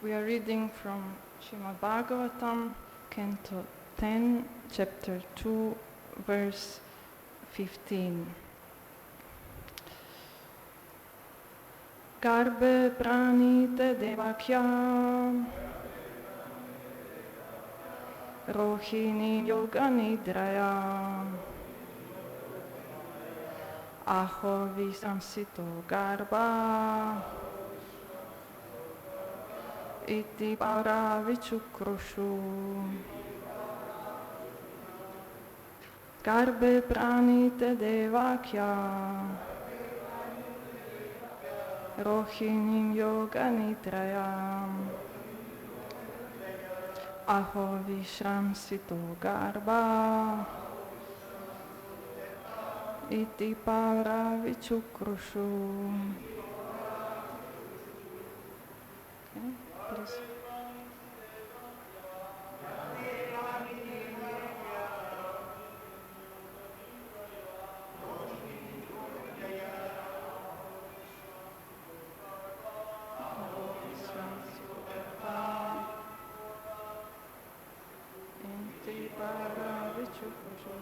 We are reading from Srimad Bhagavatam, Canto 10, Chapter 2, verse 15. Garbhe pranite devakya Rohini yoga nidraya Aho visamsito garbha Iti para vichukrushu Garbhe pranite devakya Rohinim yoga nidrayam Aho vishramsito garbha Iti para vichukrushu. Okay, please. Iti para vichukrushu.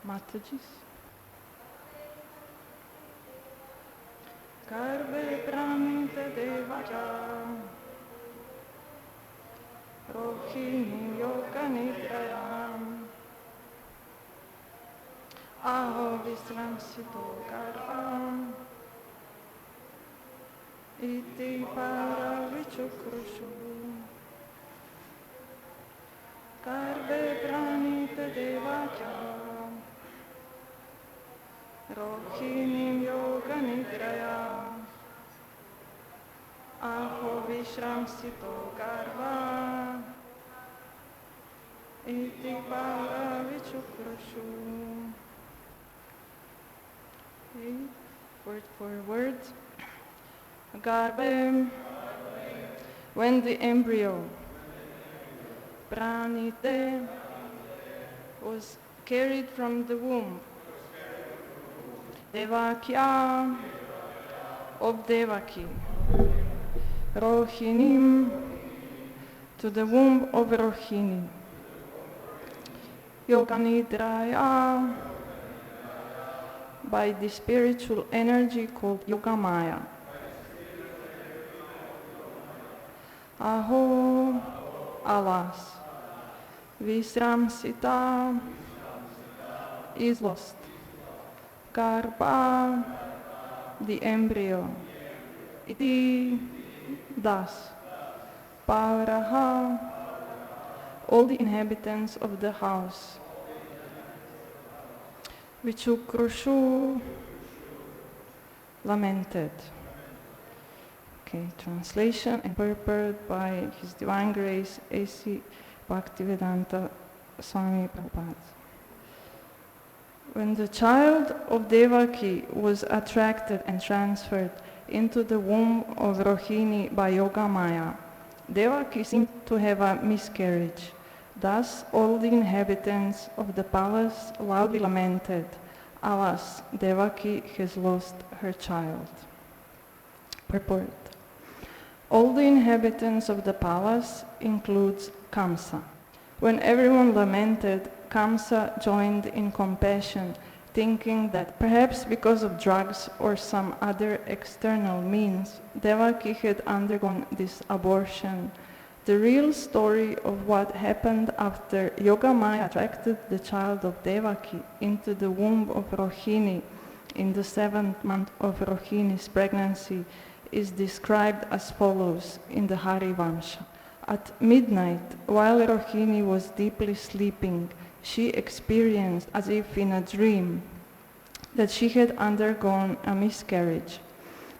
Matajis. Garbhe pranite devakya Rohini yoga nidrayam Aho visramsito garbham Iti para vichukrushu Garbhe pranite devakya Rohinim yoga nidraya Aho vishramsito garbha Iti para vichukrushu. Okay, word for word. Garbhe, when the embryo pranite was carried from the womb, Devakya of Devaki, Rohinim to the womb of Rohini, Yoganidraya by the spiritual energy called Yogamaya. Aho, alas, Visramsita is lost. Garbha, the embryo. Iti, thus. Pauraha, all the inhabitants of the house. Vichukrushu, lamented. Okay, translation and purport by His Divine Grace A.C. Bhaktivedanta Swami Prabhupada. When the child of Devaki was attracted and transferred into the womb of Rohini by Yogamaya, Devaki seemed to have a miscarriage. Thus all the inhabitants of the palace loudly lamented, "Alas, Devaki has lost her child." Purport. All the inhabitants of the palace includes Kamsa. When everyone lamented, Kamsa joined in compassion, thinking that perhaps because of drugs or some other external means, Devaki had undergone this abortion. The real story of what happened after Yogamaya attracted the child of Devaki into the womb of Rohini in the 7th month of Rohini's pregnancy is described as follows in the Harivamsha. At midnight, while Rohini was deeply sleeping, she experienced, as if in a dream, that she had undergone a miscarriage.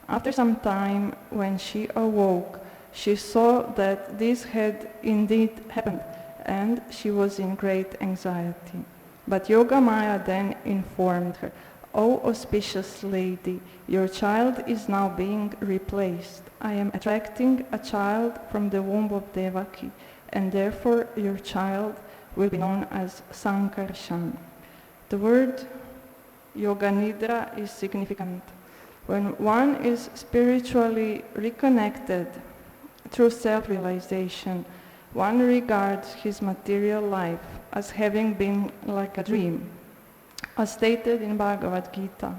After some time, when she awoke, she saw that this had indeed happened, and she was in great anxiety. But Yogamaya then informed her, "O auspicious lady, your child is now being replaced. I am attracting a child from the womb of Devaki, and therefore your child will be known as Sankarshan." The word Yoga Nidra is significant. When one is spiritually reconnected through self-realization, one regards his material life as having been like a dream. As stated in Bhagavad Gita,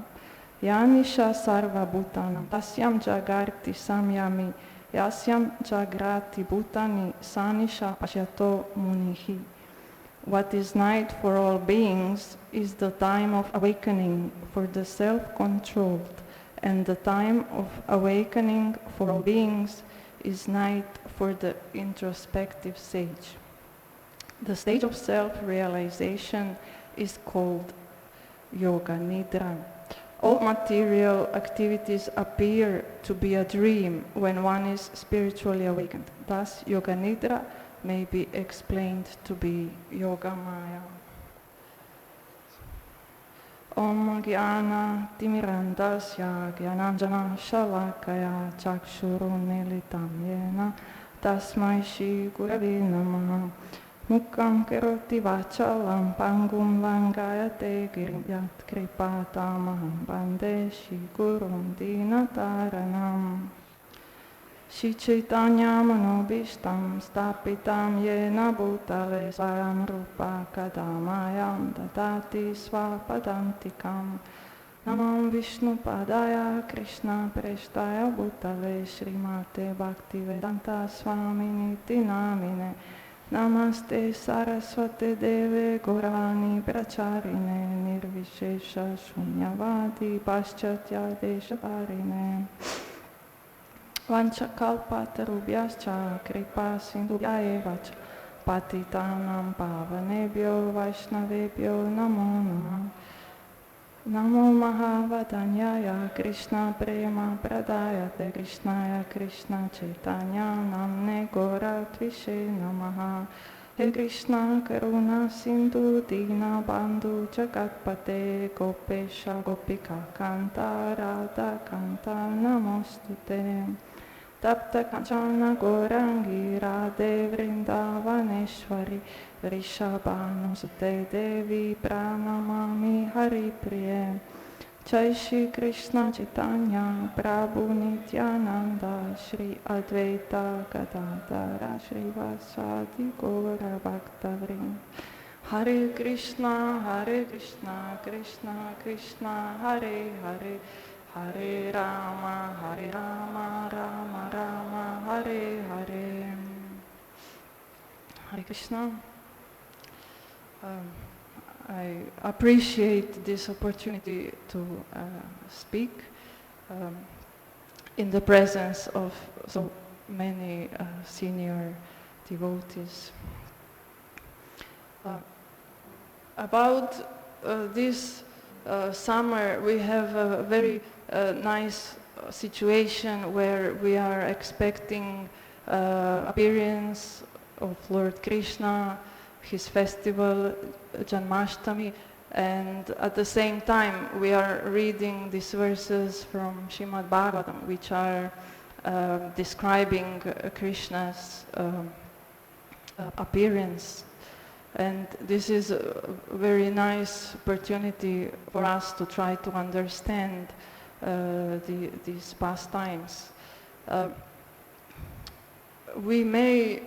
Yanisha sarva bhutanam tasyam jagarti samyami yasyam jagrati bhutani sanisha pashyato munihi. What is night for all beings is the time of awakening for the self-controlled, and the time of awakening for all beings is night for the introspective sage. The stage of self-realization is called Yoga Nidra. All material activities appear to be a dream when one is spiritually awakened. Thus, Yoga Nidra may be explained to be Yoga Maya. Om Jnana Timirandasya Jnananjana Shalakaya Chakshurunmilitam Yena Tasmai Shri Gurave Namaha. Mukam Karoti Vachalam Pangum Langayate Girim Yat Kripatamaham Bande Shri Gurum Dinataranam. Shri Chaitanya Manobishtam Stapitam Yena Bhutale Swayam Rupa Kadamayam Dadati Swapadantikam. Namam Vishnu Padaya Krishna Preshtaya Bhutale Srimate Bhaktivedanta Swamini Namine. Namaste Saraswate Deve Gaurani Pracharine Nirvishesha Shunyavadi Paschatya Deshaparine. Vanchakalpatarubhyascha kripa sindhubhya eva cha patitanam pavanebhyo vaishnavebhyo namo namaha. Namo Mahavadanyaya Krishna Prema Pradayate Krishnaya Krishna Chaitanya Namne Gora Tvishe Namaha. He Krishna Karuna Sindhu Dina Bandhu Jagatpate Gopesha Gopika Kanta Radha Kanta Namostute. Tapta Kanchana Gorangi Radhe Vrindavaneshwari Vrishabhanusute Devi Pranamami Haripriye. Jai Shri Krishna Chaitanya Prabhu Nityananda Shri Advaita Gadadhara Shri Vasadi Gaura Bhaktavrin. Hare Krishna Krishna Krishna Hare Hare, Hare Rama Rama Rama Hare Hare. Hare Krishna. I appreciate this opportunity to speak in the presence of so many senior devotees. About this summer, we have a very nice situation where we are expecting appearance of Lord Krishna, his festival Janmashtami, and at the same time we are reading these verses from Srimad Bhagavatam, which are describing Krishna's appearance. And this is a very nice opportunity for us to try to understand these pastimes. We may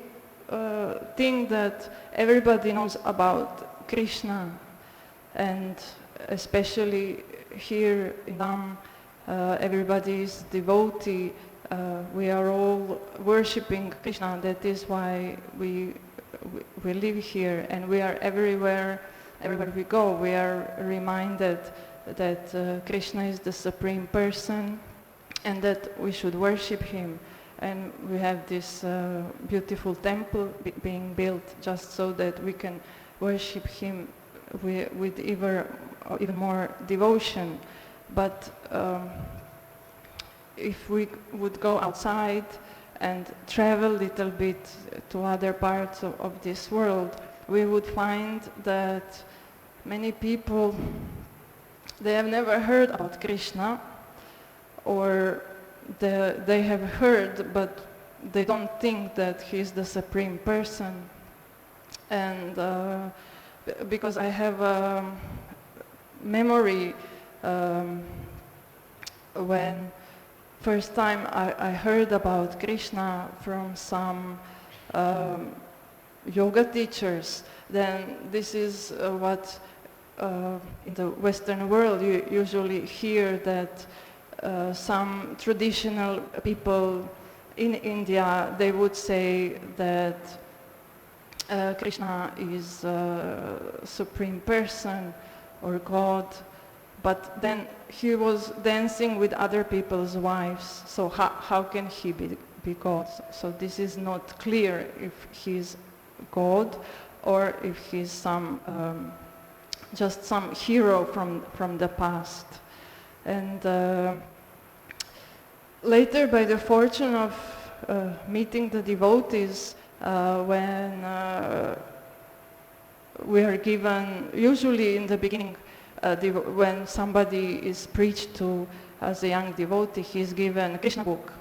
think that everybody knows about Krishna, and especially here in Dham, everybody is devotee. We are all worshipping Krishna. That is why we live here, and we are everywhere we go. We are reminded that Krishna is the Supreme Person and that we should worship him. and we have this beautiful temple being built just so that we can worship him with even more devotion. But if we would go outside and travel a little bit to other parts of this world, we would find that many people, they have never heard about Krishna, or they have heard, but they don't think that he's the Supreme Person. And because I have a memory when first time I heard about Krishna from some yoga teachers, then this is what in the Western world you usually hear, that some traditional people in India, they would say that Krishna is Supreme Person or God, but then he was dancing with other people's wives, so how can he be God? So this is not clear if he's God or if he's some just some hero from the past. And later, by the fortune of meeting the devotees, when we are given, usually in the beginning, when somebody is preached to as a young devotee, he is given a Krishna book.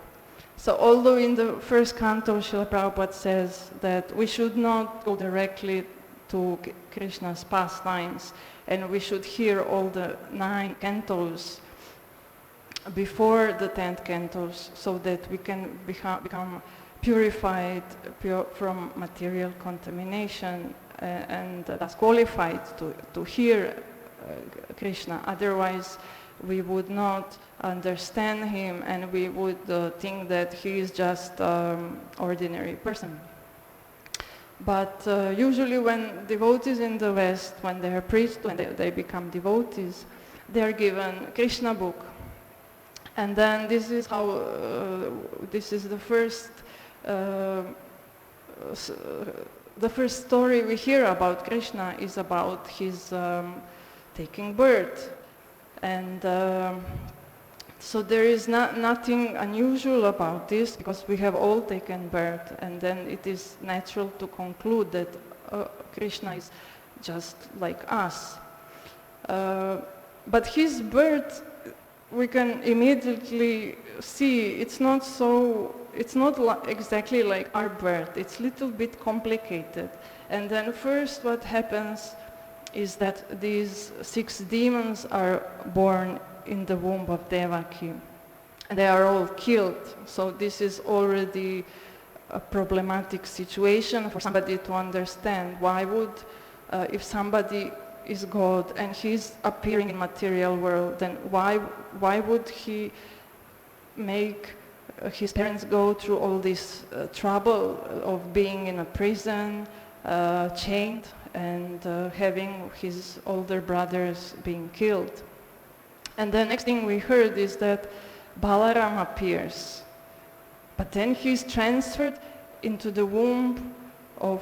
So although in the first canto Srila Prabhupada says that we should not go directly to Krishna's pastimes, and we should hear all the 9 cantos before the 10th cantos, so that we can become purified from material contamination and thus qualified to hear Krishna. Otherwise, we would not understand him, and we would think that he is just ordinary person. But usually when devotees in the West, when they are preached, when they become devotees, they are given Krishna book. And then this is how, this is the first story we hear about Krishna is about his taking birth. And so there is nothing unusual about this, because we have all taken birth, and then it is natural to conclude that Krishna is just like us. But his birth, we can immediately see it's not exactly like our birth. It's a little bit complicated. And then first what happens is that these 6 demons are born in the womb of Devaki. They are all killed. So this is already a problematic situation for somebody to understand. Why would, if somebody is God and he's appearing in material world, then why would he make his parents go through all this trouble of being in a prison, chained, and having his older brothers being killed? And the next thing we heard is that Balaram appears, but then he's transferred into the womb of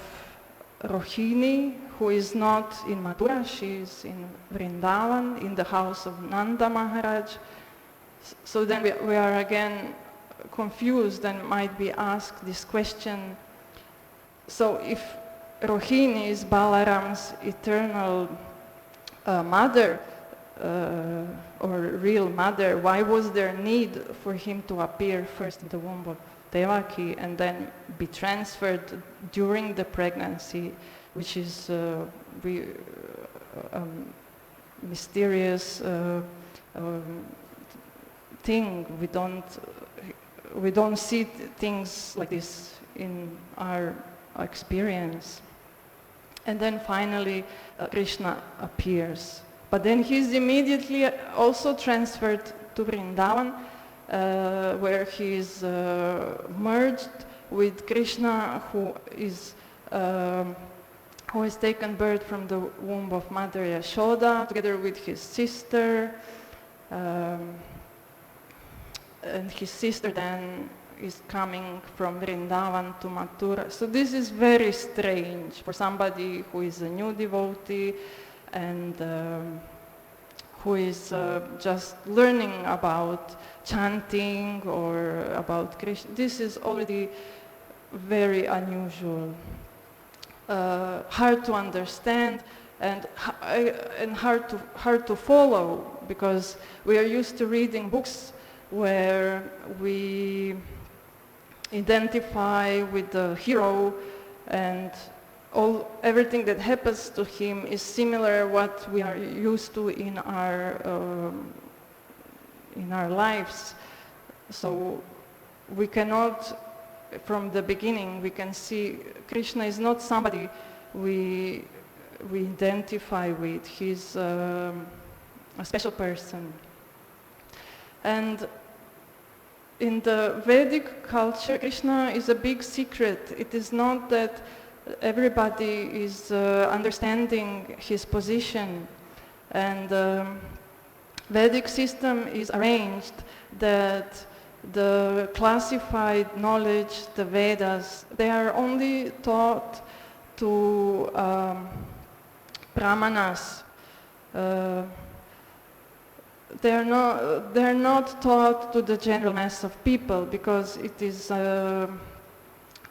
Rohini, who is not in Mathura, she is in Vrindavan, in the house of Nanda Maharaj. So then we are again confused and might be asked this question. So if Rohini is Balaram's eternal mother, or real mother, why was there need for him to appear first in the womb of Devaki and then be transferred during the pregnancy, which is mysterious thing. We don't see things like this in our experience. And then finally Krishna appears. But then he's immediately also transferred to Vrindavan, where he is merged with Krishna, who has taken birth from the womb of Mother Yashoda, together with his sister. And his sister then is coming from Vrindavan to Mathura. So this is very strange for somebody who is a new devotee and who is just learning about chanting or about Krishna. This is already very unusual, hard to understand and hard to follow, because we are used to reading books where we identify with the hero and everything that happens to him is similar what we are used to in our lives. So we cannot, from the beginning, we can see Krishna is not somebody we identify with. He's a special person. And in the Vedic culture, Krishna is a big secret. It is not that everybody is understanding his position. And the Vedic system is arranged that the classified knowledge, the Vedas, they are only taught to brahmanas. They're not taught to the general mass of people, because it is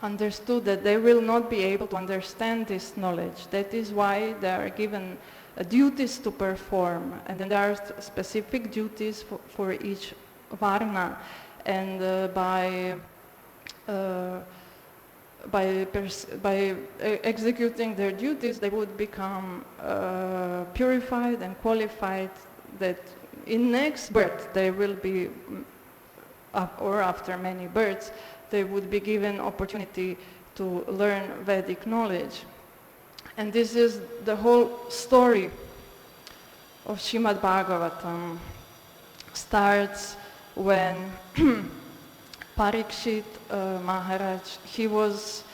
understood that they will not be able to understand this knowledge. That is why they are given duties to perform, and then there are specific duties for each varna, and by executing their duties, they would become purified and qualified, that in next birth they will be, or after many births, they would be given opportunity to learn Vedic knowledge. And this is the whole story of Srimad Bhagavatam. Starts when Parikshit Maharaj, he was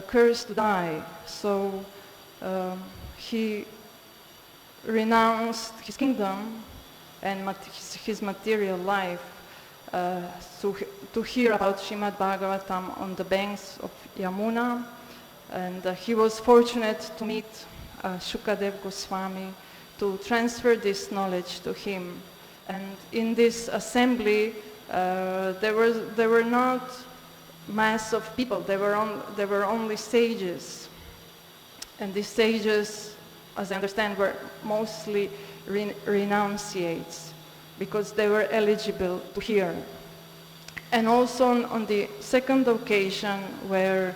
cursed to die, so he renounced his kingdom and his material life to hear about Srimad Bhagavatam on the banks of Yamuna, and he was fortunate to meet Shukadev Goswami to transfer this knowledge to him. And in this assembly, there were not mass of people. There were only sages, and these sages, as I understand, were mostly renunciates, because they were eligible to hear. And also on the second occasion, when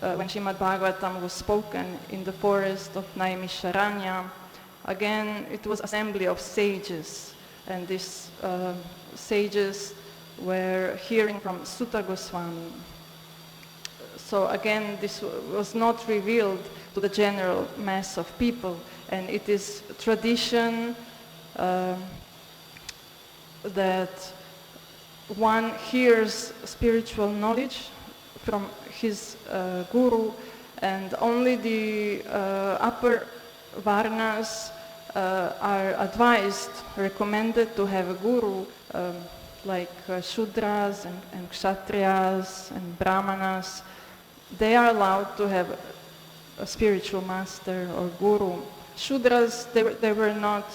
Srimad Bhagavatam was spoken in the forest of Naimisharanya, again it was assembly of sages, and these sages were hearing from Sutta Goswami. So again, this was not revealed to the general mass of people, and it is tradition that one hears spiritual knowledge from his guru, and only the upper varnas are advised, recommended to have a guru, like Shudras and Kshatriyas and Brahmanas. They are allowed to have a spiritual master or guru. Shudras, they were not,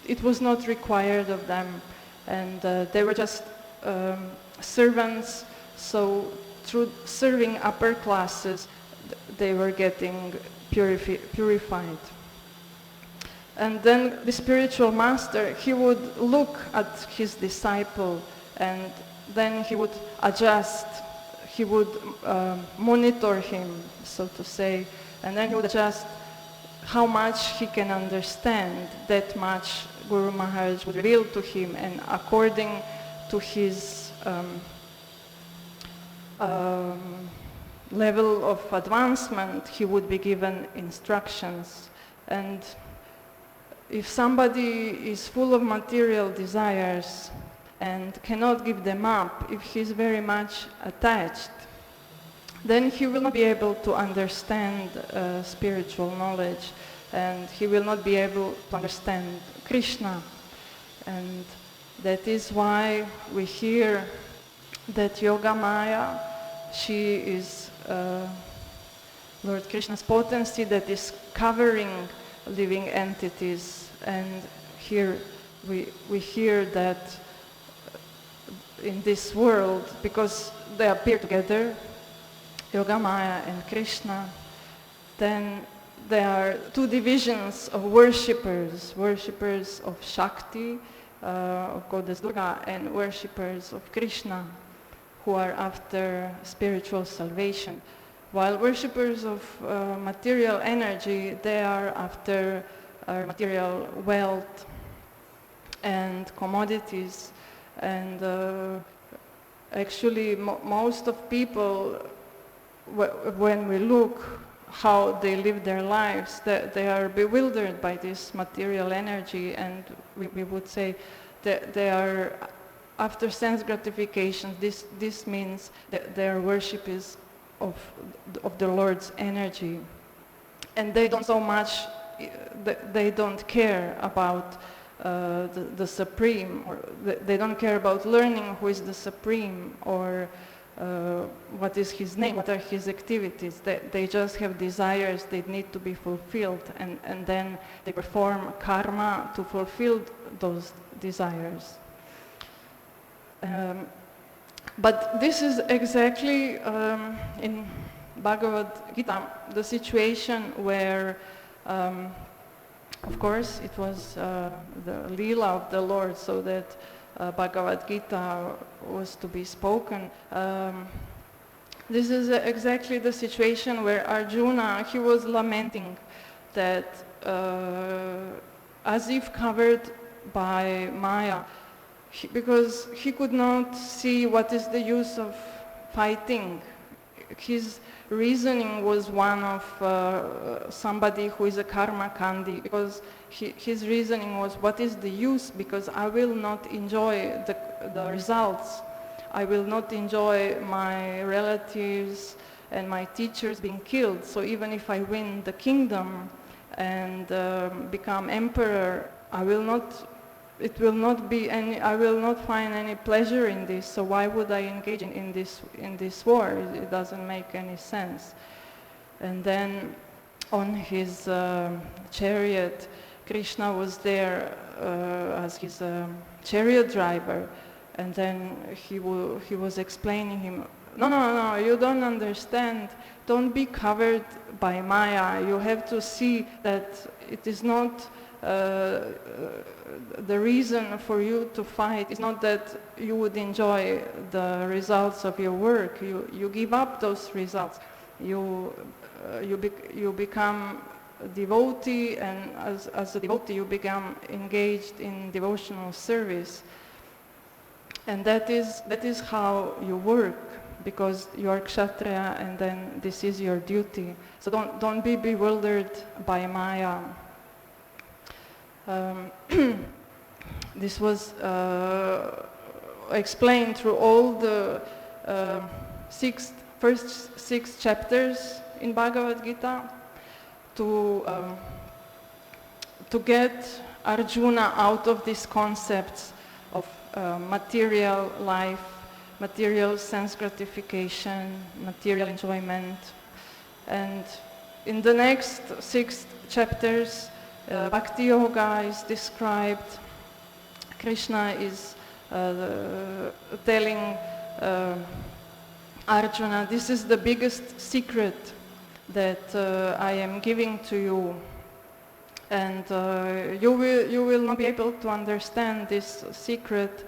it was not required of them, and they were just servants, so through serving upper classes, they were getting purified. And then the spiritual master, he would look at his disciple, and then he would adjust, he would monitor him, so to say, and then he would adjust how much he can understand. That much Guru Maharaj would reveal to him, and according to his level of advancement, he would be given instructions. And if somebody is full of material desires and cannot give them up, if he's very much attached, then he will not be able to understand spiritual knowledge, and he will not be able to understand Krishna. And that is why we hear that Yoga Maya, she is Lord Krishna's potency that is covering living entities. And here we hear that in this world, because they appear together, Yoga Maya and Krishna, then there are two divisions of worshippers of Shakti, of Goddess Durga, and worshippers of Krishna, who are after spiritual salvation. While worshippers of material energy, they are after material wealth and commodities. And actually, most of people, when we look how they live their lives, they are bewildered by this material energy, and we would say that they are after sense gratification. This means that their worship is of the Lord's energy, and they don't so much, they don't care about the Supreme, or they don't care about learning who is the Supreme, or what is his name, what are his activities. They just have desires, they need to be fulfilled, and then they perform karma to fulfill those desires. But this is exactly in Bhagavad Gita the situation where, of course, it was the Leela of the Lord, so that Bhagavad Gita was to be spoken. This is exactly the situation where Arjuna, he was lamenting that as if covered by Maya, because he could not see what is the use of fighting. His reasoning was one of somebody who is a karma kandi, because his reasoning was, what is the use, because I will not enjoy the results. I will not enjoy my relatives and my teachers being killed. So even if I win the kingdom and become emperor, I will not find any pleasure in this. So why would I engage in this war? It doesn't make any sense. And then on his chariot, Krishna was there as his chariot driver, and then he was explaining him, no, you don't understand. Don't be covered by Maya. You have to see that it is not the reason for you to fight is not that you would enjoy the results of your work. You give up those results. You become a devotee, and as a devotee you become engaged in devotional service. And that is how you work, because you are kshatriya, and then this is your duty. So don't be bewildered by Maya. This was explained through all the first six chapters in Bhagavad Gita to get Arjuna out of these concepts of material life, material sense gratification, material enjoyment. And in the next 6 chapters, Bhakti Yoga is described. Krishna is telling Arjuna, this is the biggest secret that I am giving to you, and you will not be able to understand this secret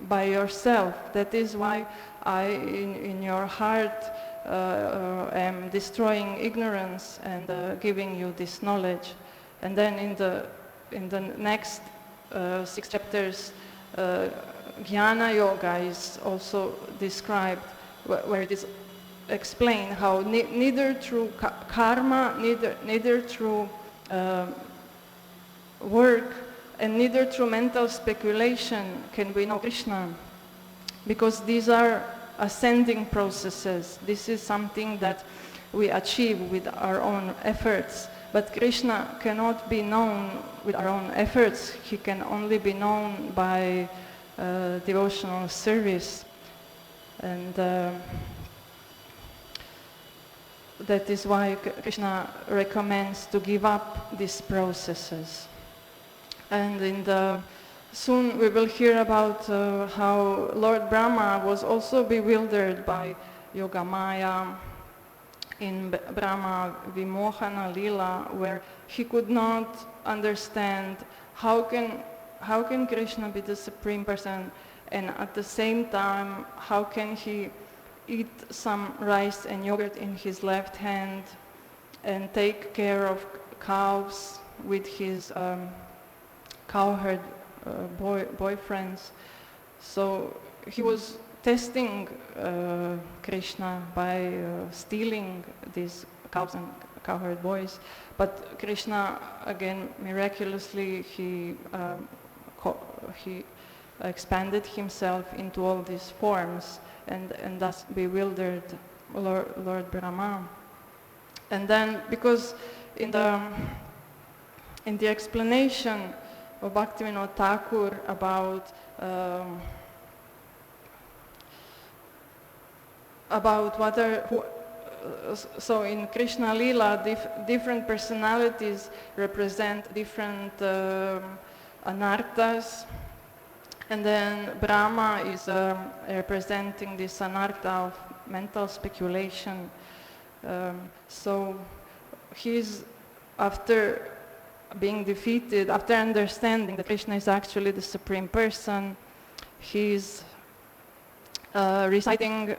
by yourself. That is why I, in your heart, am destroying ignorance and giving you this knowledge. And then in the next 6 chapters, Jnana Yoga is also described, where it is explained how neither through karma, neither through work, and neither through mental speculation can we know Krishna, because these are ascending processes. This is something that we achieve with our own efforts, but Krishna cannot be known with our own efforts. He can only be known by devotional service. And that is why Krishna recommends to give up these processes. And soon we will hear about how Lord Brahma was also bewildered by Yogamaya in Brahma Vimohana Lila, where he could not understand how can Krishna be the Supreme Person, and at the same time how can he eat some rice and yogurt in his left hand and take care of cows with his cowherd boyfriends. So he was testing Krishna by stealing these cows and cowherd boys, but Krishna again miraculously he expanded himself into all these forms and thus bewildered Lord Brahma. And then because in the explanation of Bhaktivinoda Thakur about what are so in Krishna Lila different personalities represent different anarthas, and then Brahma is representing this anartha of mental speculation. So he's, after being defeated, after understanding that Krishna is actually the Supreme Person, he's reciting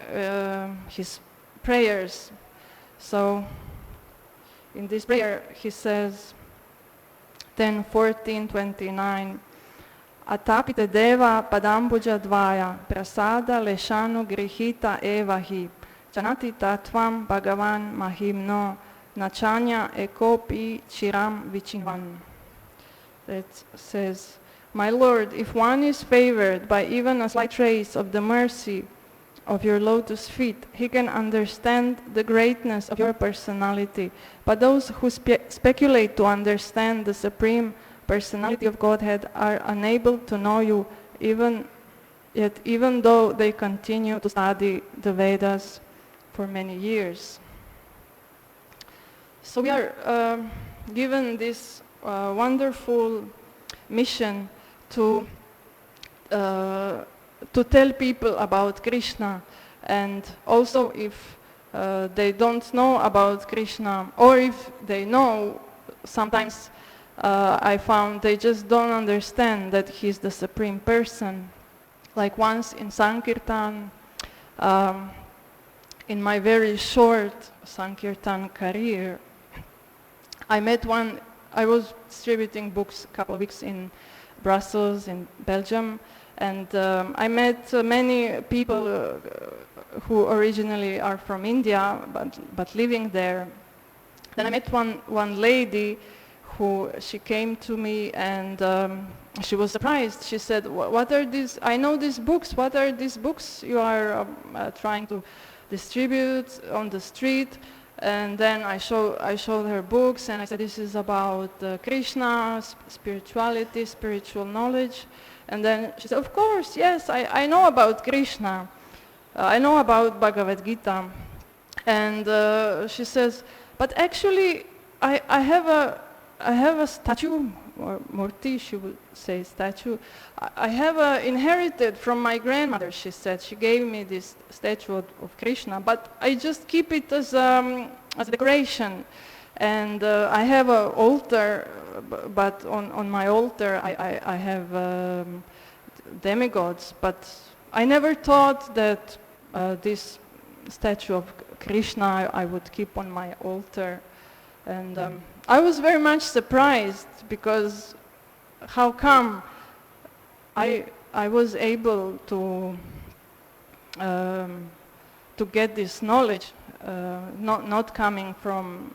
his prayers. So in this prayer he says 10:14-29, Atapite deva padambuja dvaya prasada leshanu grihita evahi chanati tatvam bhagavan mahimno nachanya ekopi chiram vichinvan. That says, my Lord, if one is favored by even a slight trace of the mercy of your lotus feet, he can understand the greatness of your personality. But those who speculate to understand the Supreme Personality of Godhead are unable to know you, even though they continue to study the Vedas for many years. So we are given this wonderful mission to tell people about Krishna, and also if they don't know about Krishna, or if they know, sometimes I found they just don't understand that he's the Supreme Person. Like once in Sankirtan, in my very short Sankirtan career, I was distributing books a couple of weeks in Brussels, in Belgium, and I met many people who originally are from India, but living there. Then I met one lady who, she came to me and she was surprised. She said, what are these, I know these books, what are these books you are trying to distribute on the street? And then I showed her books, and I said, this is about Krishna, spirituality, spiritual knowledge. And then she said, of course, yes, I know about Krishna. I know about Bhagavad Gita. And she says, but actually I have a statue, or murti, she would say statue. I have inherited from my grandmother, she said. She gave me this statue of Krishna, but I just keep it as a decoration. And I have an altar, but on my altar I have demigods, but I never thought that this statue of Krishna I would keep on my altar. And I was very much surprised, because how come I was able to get this knowledge, not coming from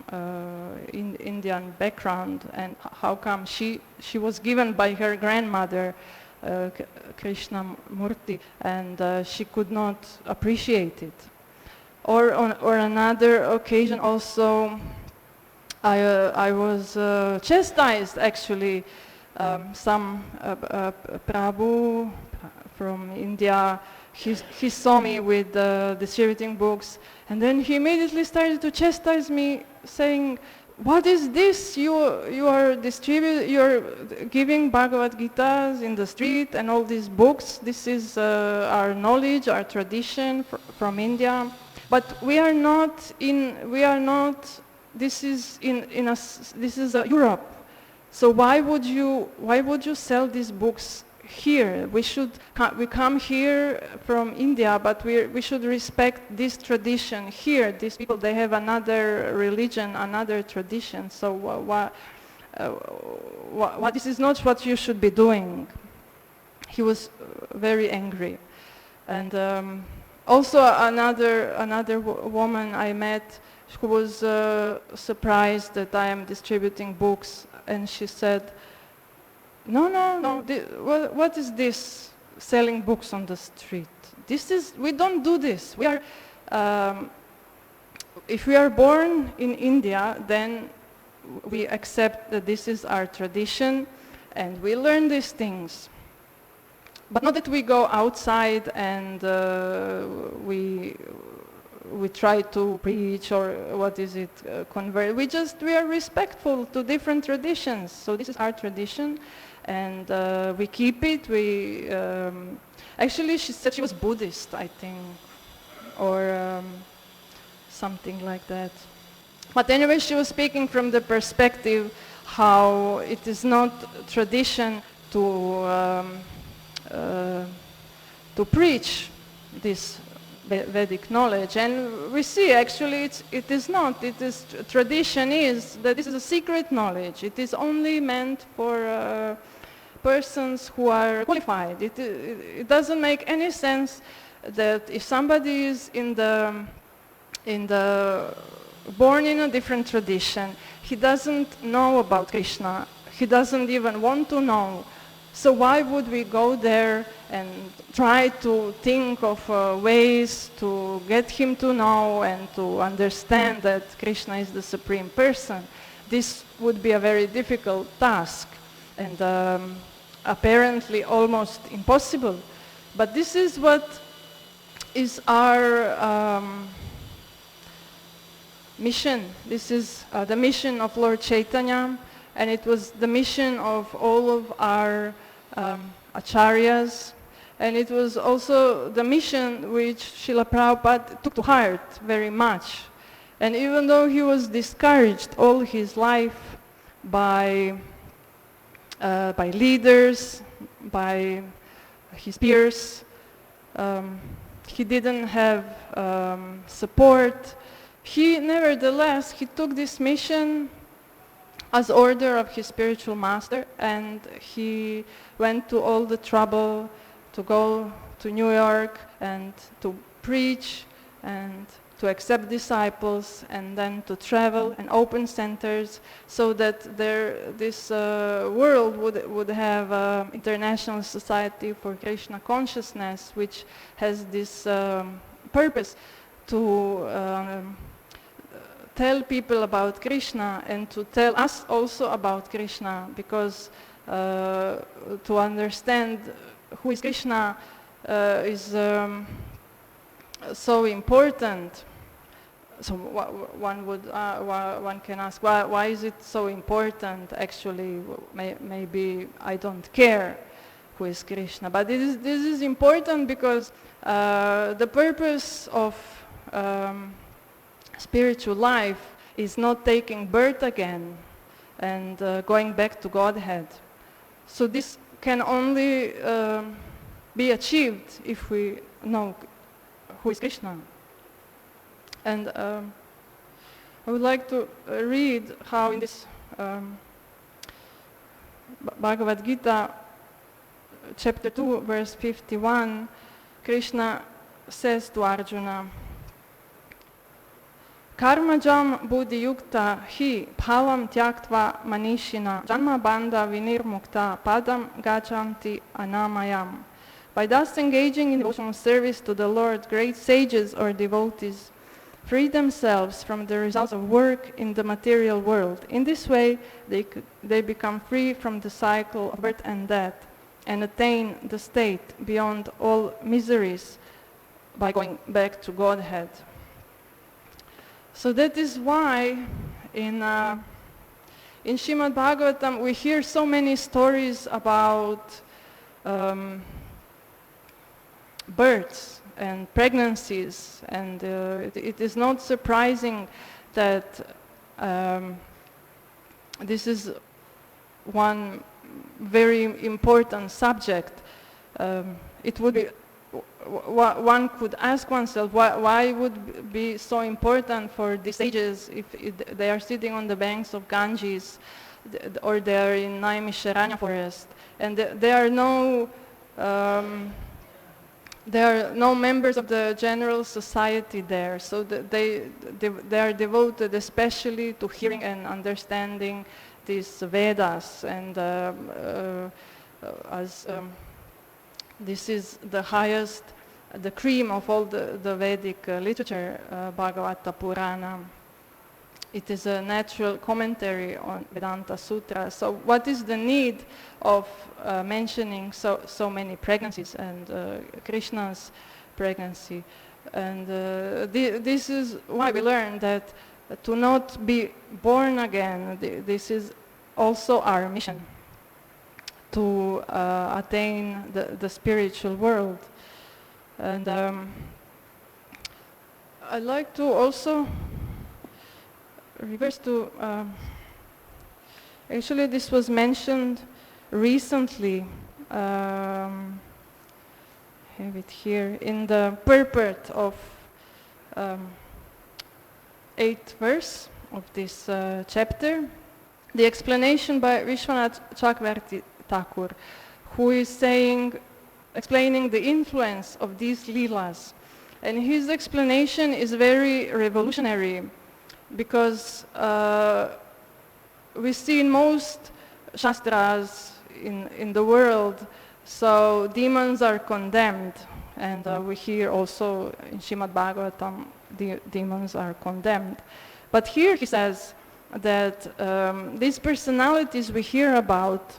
Indian background, and how come she was given by her grandmother Krishna Murti, and she could not appreciate it. Or another occasion also, I was chastised actually. Some Prabhu from India he saw me with distributing books, and then he immediately started to chastise me, saying, "What is this? You're giving Bhagavad Gitas in the street and all these books. This is our knowledge, our tradition from India, but we are not. This is Europe. So why would you sell these books here? We come here from India, but we should respect this tradition here. These people, they have another religion, another tradition. So this is not what you should be doing." He was very angry. And also another woman I met who was surprised that I am distributing books, and she said, No, what is this, selling books on the street? We don't do this. If we are born in India, then we accept that this is our tradition, and we learn these things. But not that we go outside and we try to preach or convert. We are respectful to different traditions. So this is our tradition, and we keep it. Actually, she said she was Buddhist, I think, or something like that. But anyway, she was speaking from the perspective how it is not tradition to preach this Vedic knowledge, and we see actually it is not. Tradition is that this is a secret knowledge. It is only meant for persons who are qualified. It doesn't make any sense that if somebody is born in a different tradition, he doesn't know about Krishna. He doesn't even want to know. So why would we go there and try to think of ways to get him to know and to understand that Krishna is the Supreme Person? This would be a very difficult task, and apparently almost impossible. But this is what is our mission. This is the mission of Lord Chaitanya, and it was the mission of all of our acharyas, and it was also the mission which Srila Prabhupada took to heart very much. And even though he was discouraged all his life by leaders, by his peers, he didn't have support. Nevertheless, he took this mission as order of his spiritual master, and he went to all the trouble to go to New York and to preach and to accept disciples, and then to travel and open centers so that this world would have International Society for Krishna Consciousness, which has this purpose to tell people about Krishna and to tell us also about Krishna, because to understand who is Krishna is so important. So one can ask, why is it so important? Actually, maybe I don't care who is Krishna, but this is important because the purpose of spiritual life is not taking birth again and going back to Godhead. So this can only be achieved if we know who is Krishna. And I would like to read how in this Bhagavad Gita, chapter 2, verse 51, Krishna says to Arjuna, Karmajam buddhi yukta hi bhavam tyaktva manishina janma bandha vinirmukta padam gachanti anamayam. By thus engaging in devotional service to the Lord, great sages or devotees free themselves from the results of work in the material world. In this way, they become free from the cycle of birth and death, and attain the state beyond all miseries by going back to Godhead. So that is why in Srimad Bhagavatam we hear so many stories about births and pregnancies, and it is not surprising that this is one very important subject. It would be, one could ask oneself, why would it be so important for these sages if they are sitting on the banks of Ganges or they are in Naimisharanya forest, and there are no members of the general society there, so they are devoted especially to hearing and understanding these Vedas, and as this is the highest, the cream of all the Vedic literature, Bhagavata Purana. It is a natural commentary on Vedanta Sutra. So what is the need of mentioning so many pregnancies and Krishna's pregnancy? And this is why we learn that to not be born again, this is also our mission, to attain the spiritual world. And I'd like to also reverse to, actually this was mentioned recently, have it here, in the purport of 8th verse of this chapter, the explanation by Vishwanath Chakravarti Thakur, who is explaining the influence of these Leelas. And his explanation is very revolutionary, because we see in most shastras in the world, so demons are condemned, and we hear also in Srimad Bhagavatam, demons are condemned. But here he says that these personalities we hear about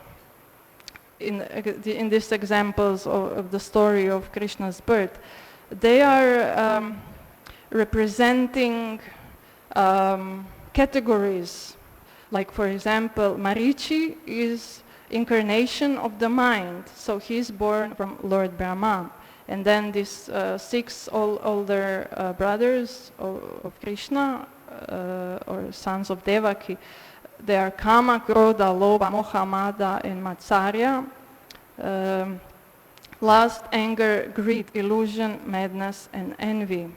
in these examples of the story of Krishna's birth, they are representing categories. Like, for example, Marichi is incarnation of the mind, so he is born from Lord Brahma. And then these 6 older brothers of Krishna, or sons of Devaki, they are Kama, Krodha, Lobha, Moha, Mada, and Matsarya. Lust, anger, greed, illusion, madness, and envy.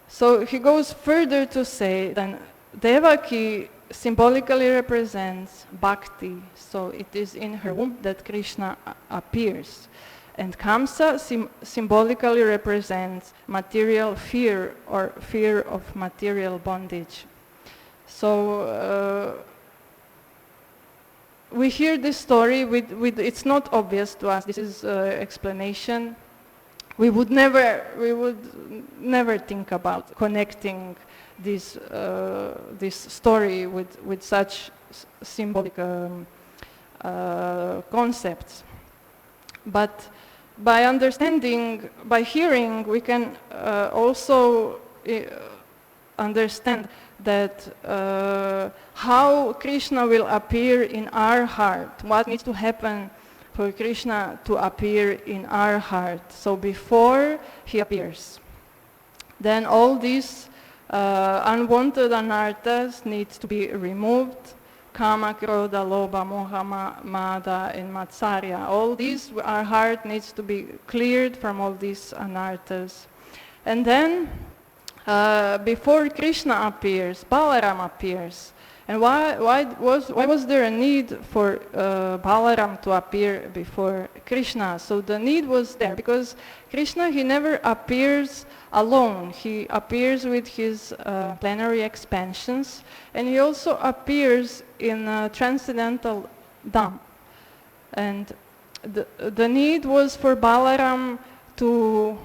So he goes further to say that Devaki symbolically represents bhakti, so it is in her womb that Krishna appears. And Kamsa symbolically represents material fear, or fear of material bondage. So we hear this story with it's not obvious to us. This is explanation. We would never think about connecting this story with such symbolic concepts. But by understanding, by hearing, we can also understand that how Krishna will appear in our heart, what needs to happen for Krishna to appear in our heart. So before he appears, then all these unwanted anarthas needs to be removed. Kama, Krodha, Lobha, Moha, Mada, and Matsarya. All these, our heart needs to be cleared from all these anarthas. And then, before Krishna appears, Balaram appears. And why was there a need for Balaram to appear before Krishna? So the need was there because Krishna, he never appears alone. He appears with his plenary expansions, and he also appears in transcendental Dham. And the need was for Balaram to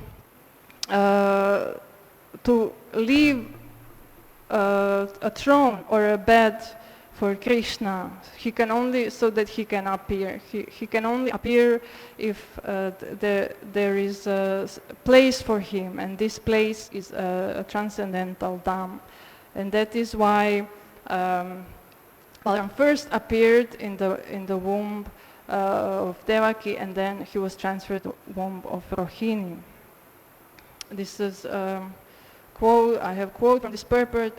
leave a throne or a bed for Krishna. He can only, so that he can appear. He can only appear if there is a place for him, and this place is a transcendental Dham. And that is why Balaram first appeared in the womb of Devaki, and then he was transferred to the womb of Rohini. This is quote. I have quote from this purport.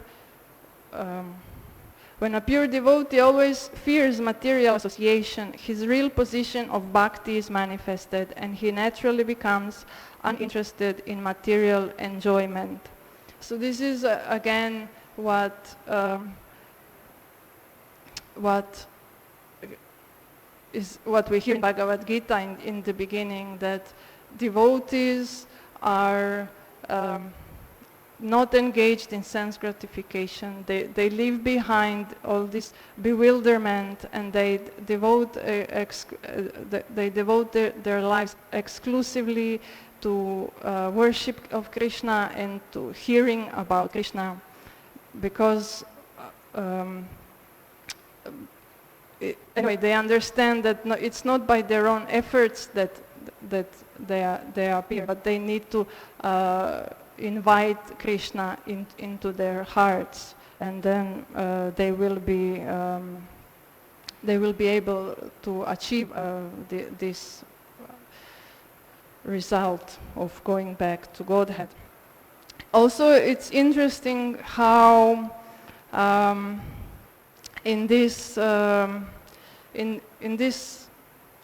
When a pure devotee always fears material association, his real position of bhakti is manifested, and he naturally becomes uninterested in material enjoyment. So this is again what we hear in Bhagavad Gita in the beginning, that devotees are not engaged in sense gratification. They leave behind all this bewilderment, and they devote their lives exclusively to worship of Krishna and to hearing about Krishna, because anyway, they understand that it's not by their own efforts that they appear, but they need to invite Krishna into their hearts, and then they will be able to achieve this result of going back to Godhead. Also, it's interesting how in this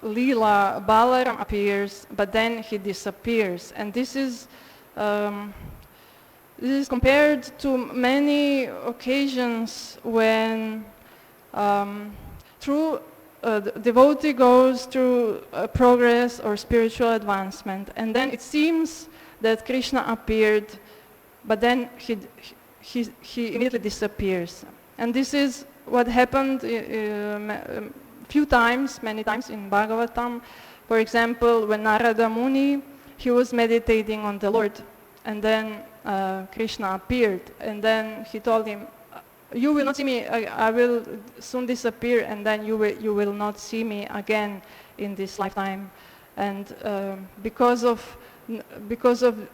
Leela, Balaram appears, but then he disappears, and this is compared to many occasions when the devotee goes through progress or spiritual advancement, and then it seems that Krishna appeared, but then he immediately disappears. And this is what happened many times in Bhagavatam. For example, when Narada Muni, he was meditating on the Lord, and then Krishna appeared, and then he told him, "You will not see me. I will soon disappear, and then you will not see me again in this lifetime." And because of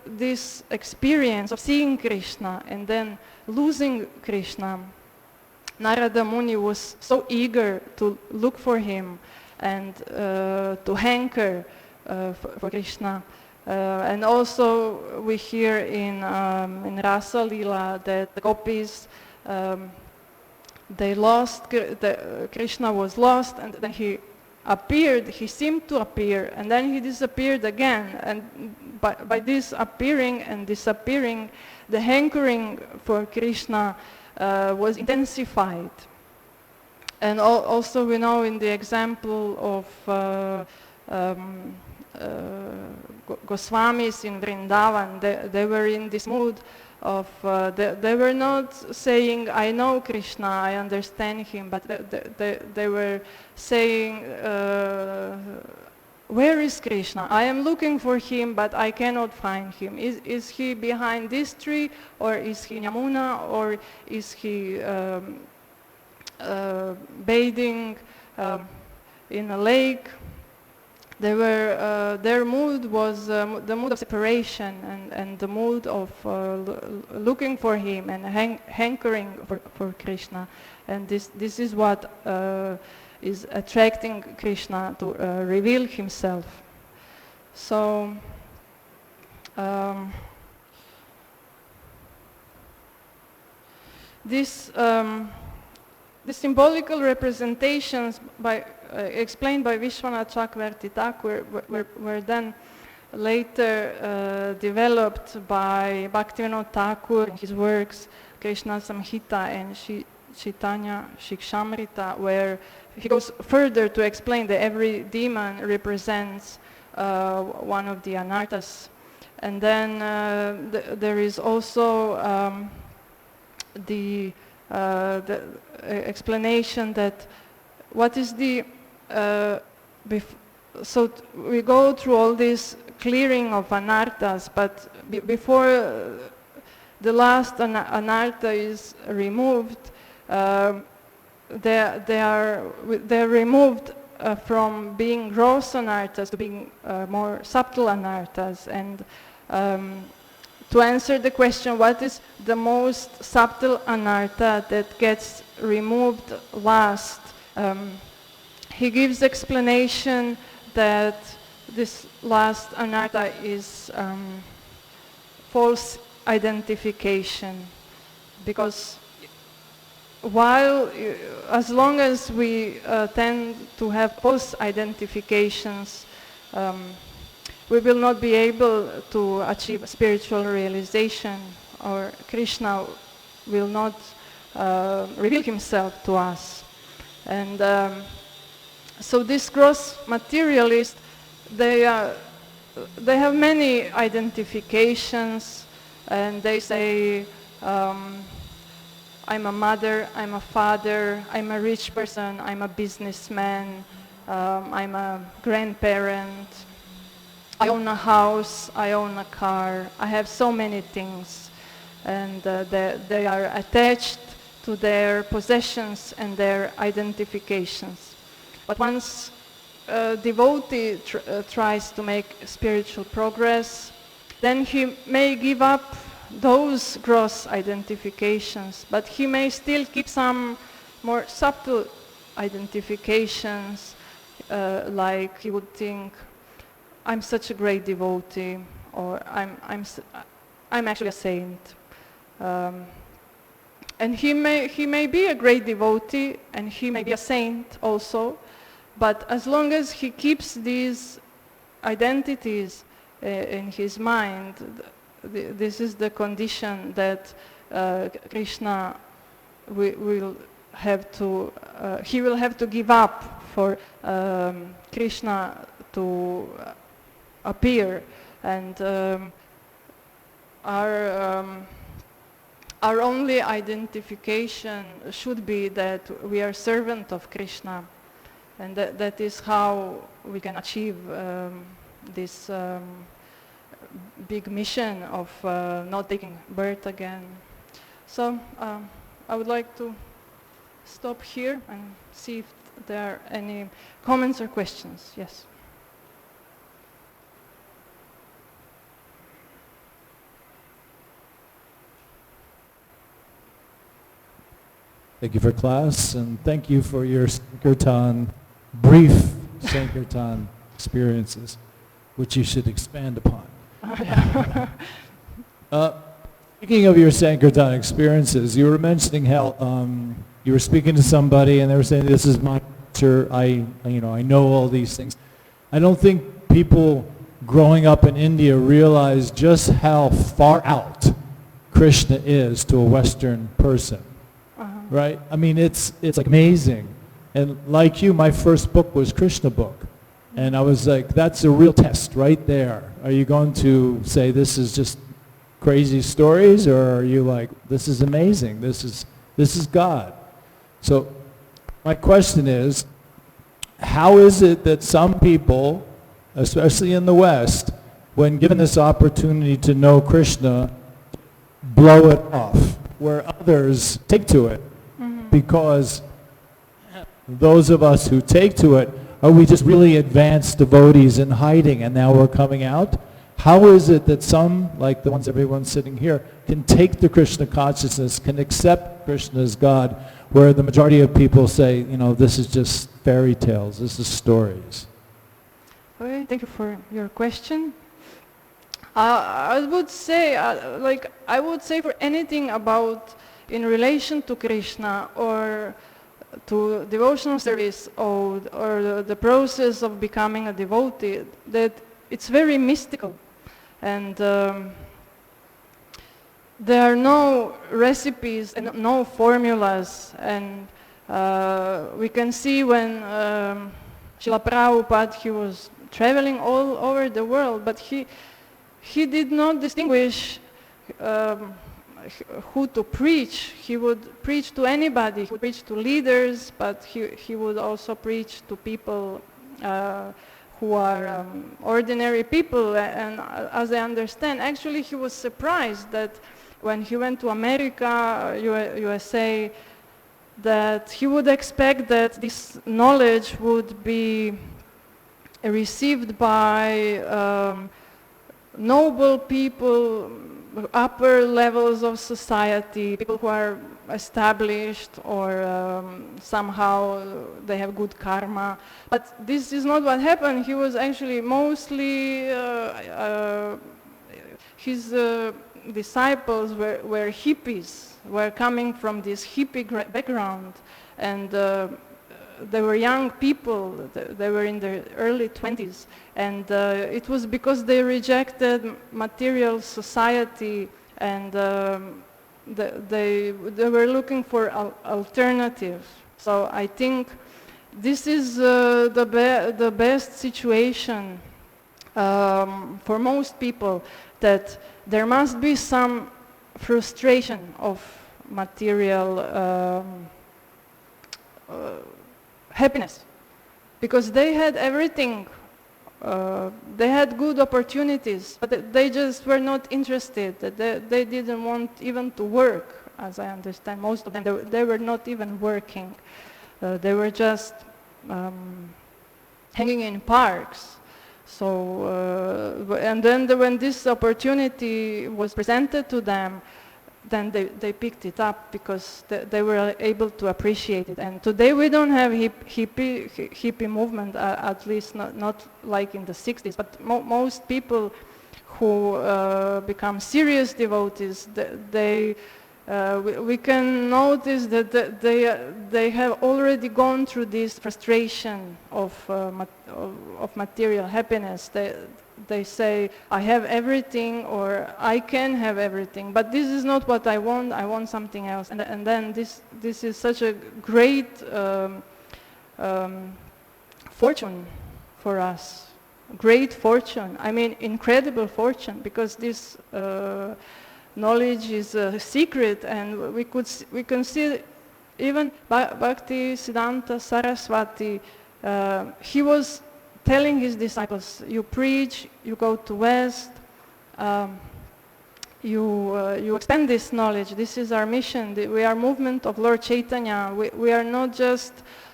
this experience of seeing Krishna and then losing Krishna, Narada Muni was so eager to look for him and to hanker for Krishna. And also we hear in Rasa Lila that the gopis, they lost, Krishna was lost, and then he appeared, he seemed to appear, and then he disappeared again. And by this appearing and disappearing, the hankering for Krishna was intensified. And also we know in the example of Goswamis in Vrindavan, they were in this mood of, they were not saying, "I know Krishna, I understand him," but they were saying, "Where is Krishna? I am looking for him, but I cannot find him. Is he behind this tree, or is he in Yamuna, or is he bathing in a lake?" They were, their mood was the mood of separation and the mood of looking for him and hankering for Krishna. And this is what is attracting Krishna to reveal himself. So these symbolical representations explained by Vishwanath Chakravarti Thakur were then later developed by Bhaktivinoda Thakur in his works Krishna Samhita and Chaitanya Shikshamrita, where he goes further to explain that every demon represents one of the anarthas. And then there is also the explanation that what is the so we go through all this clearing of anarthas, but before the last anartha is removed, they're removed from being gross anarthas to being more subtle anarthas. And to answer the question, what is the most subtle anartha that gets removed last? He gives explanation that this last anartha is false identification, because as long as we tend to have false identifications, we will not be able to achieve spiritual realization, or Krishna will not reveal himself to us. And so these gross materialists, they have many identifications, and they say, I'm a mother, I'm a father, I'm a rich person, I'm a businessman, I'm a grandparent, I own a house, I own a car, I have so many things. And they are attached to their possessions and their identifications. But once a devotee tries to make spiritual progress, then he may give up those gross identifications, but he may still keep some more subtle identifications, like he would think, I'm such a great devotee, or I'm actually a saint. And he may be a great devotee, and he may be a saint also, but as long as he keeps these identities in his mind, this is the condition that Krishna will have to, he will have to give up for Krishna to appear. And our only identification should be that we are servant of Krishna, and that is how we can achieve this big mission of not taking birth again. So I would like to stop here and see if there are any comments or questions. Yes. Thank you for class, and thank you for your Sankirtan, brief Sankirtan experiences, which you should expand upon. Speaking of your Sankirtan experiences, you were mentioning how you were speaking to somebody and they were saying, this is my culture, I know all these things. I don't think people growing up in India realize just how far out Krishna is to a Western person. Right? I mean, it's like amazing. And like you, my first book was Krishna book. And I was like, that's a real test right there. Are you going to say this is just crazy stories, or are you like, this is amazing, this is God? So my question is, how is it that some people, especially in the West, when given this opportunity to know Krishna, blow it off, where others take to it? Because those of us who take to it, are we just really advanced devotees in hiding and now we're coming out? How is it that some, like the ones everyone's sitting here, can take the Krishna consciousness, can accept Krishna as God, where the majority of people say, this is just fairy tales, this is stories? Okay, thank you for your question. I would say, I would say for anything about in relation to Krishna or to devotional service or the process of becoming a devotee, that it's very mystical. And there are no recipes and no formulas. And we can see when Srila Prabhupada, he was traveling all over the world, but he did not distinguish who to preach. He would preach to anybody. He would preach to leaders, but he would also preach to people who are ordinary people. And as I understand, actually he was surprised that when he went to America, USA, that he would expect that this knowledge would be received by noble people, upper levels of society, people who are established or somehow they have good karma. But this is not what happened. He was actually mostly, his disciples were hippies, were coming from this hippie background, and they were young people, they were in their early 20s, and it was because they rejected material society, and they were looking for alternatives. So I think this is the best situation for most people, that there must be some frustration of material happiness, because they had everything, they had good opportunities, but they just were not interested, they didn't want even to work, as I understand. Most of them, they were not even working, they were just hanging in parks. So, and then when this opportunity was presented to them, then they picked it up because they were able to appreciate it. And today we don't have hippie movement, at least not like in the 60s, but most people who become serious devotees, we can notice that they have already gone through this frustration of material happiness. They say, I have everything, or I can have everything, but this is not what I want something else. And then this is such a great fortune for us. Great fortune, I mean incredible fortune, because this knowledge is a secret, and we can see even Bhakti Siddhanta Saraswati, he was telling his disciples, you preach, you go to West, you expand this knowledge, this is our mission, we are movement of Lord Chaitanya, we are not just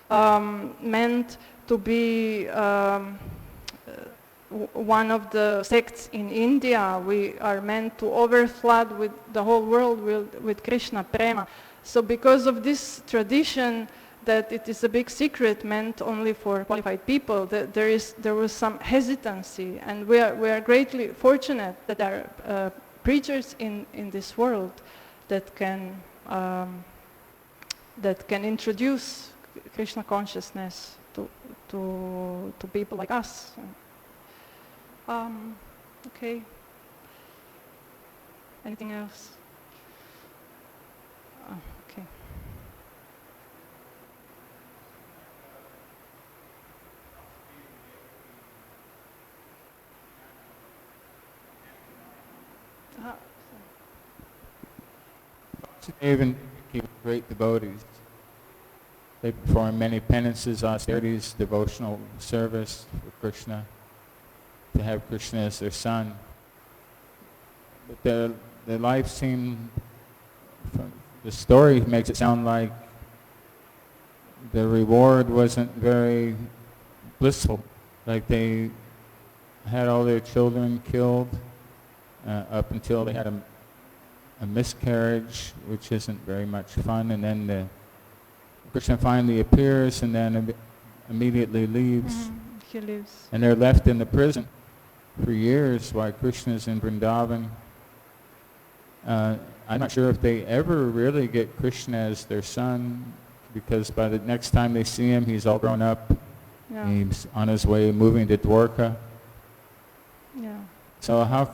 meant to be one of the sects in India, we are meant to overflood with the whole world with Krishna Prema. So because of this tradition, that it is a big secret meant only for qualified people, that there was some hesitancy, and we are greatly fortunate that there are preachers in this world that can introduce Krishna consciousness to people like us. Okay. Anything else? Okay. Even great devotees. They perform many penances, austerities, devotional service for Krishna, to have Krishna as their son. But their life seemed, the story makes it sound like the reward wasn't very blissful. Like they had all their children killed up until they had a miscarriage, which isn't very much fun, and then Krishna finally appears and then immediately leaves. He leaves. And they're left in the prison for years while Krishna's in Vrindavan. I'm not sure if they ever really get Krishna as their son, because by the next time they see him, he's all grown up. Yeah. He's on his way moving to Dwarka. Yeah. So how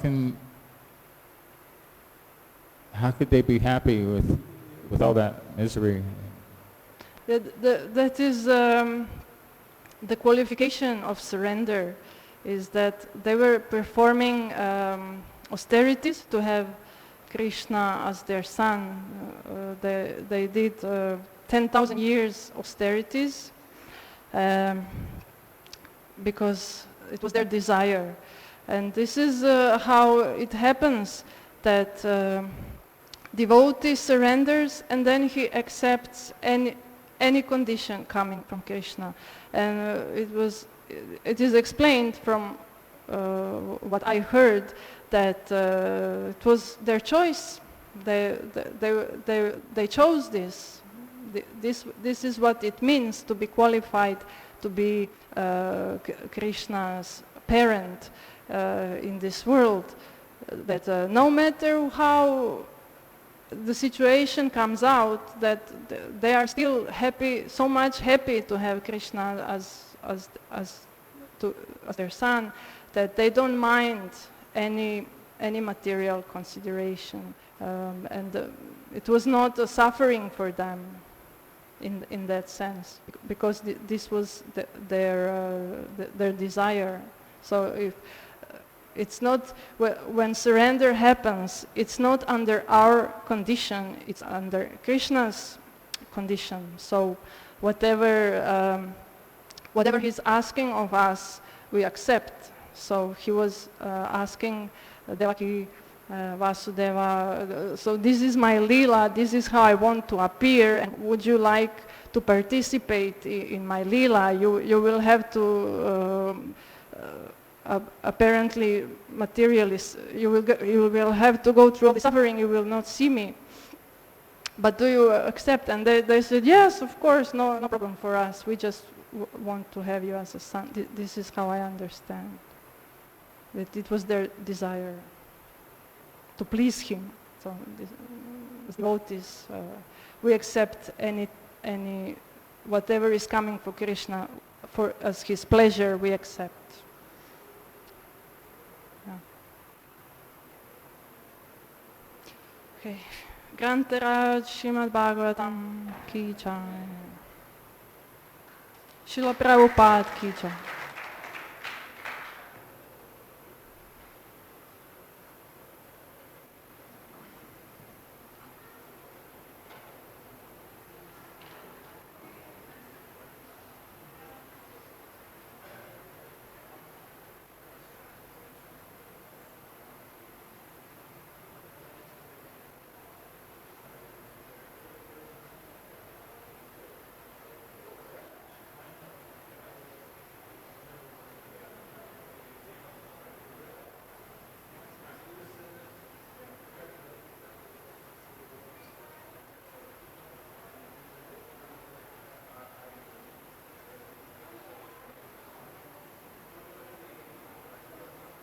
could they be happy with all that misery? That is the qualification of surrender, is that they were performing austerities to have Krishna as their son. They did 10,000 years austerities because it was their desire. And this is how it happens that devotee surrenders and then he accepts any condition coming from Krishna. And it is explained from what I heard that it was their choice. They chose this. This is what it means to be qualified to be Krishna's parent in this world. That no matter how the situation comes out, that they are still happy, so much happy to have Krishna as their son, that they don't mind any material consideration, and it was not a suffering for them in that sense, because this was their desire. So if it's not, when surrender happens, it's not under our condition, it's under Krishna's condition. So whatever he's asking of us, we accept. So he was asking Devaki Vasudeva, so this is my Leela, this is how I want to appear, and would you like to participate in my Leela? You will have to apparently materialist, you will have to go through all the suffering, you will not see me. But do you accept? And they said, yes, of course, no problem for us. We just want to have you as a son. This is how I understand. That it was their desire to please him. So the devotees, we accept any whatever is coming for Krishna as his pleasure, we accept. Okay. Grantaraj Srimad Bhagavatam ki jai. Srila Prabhupada ki jai.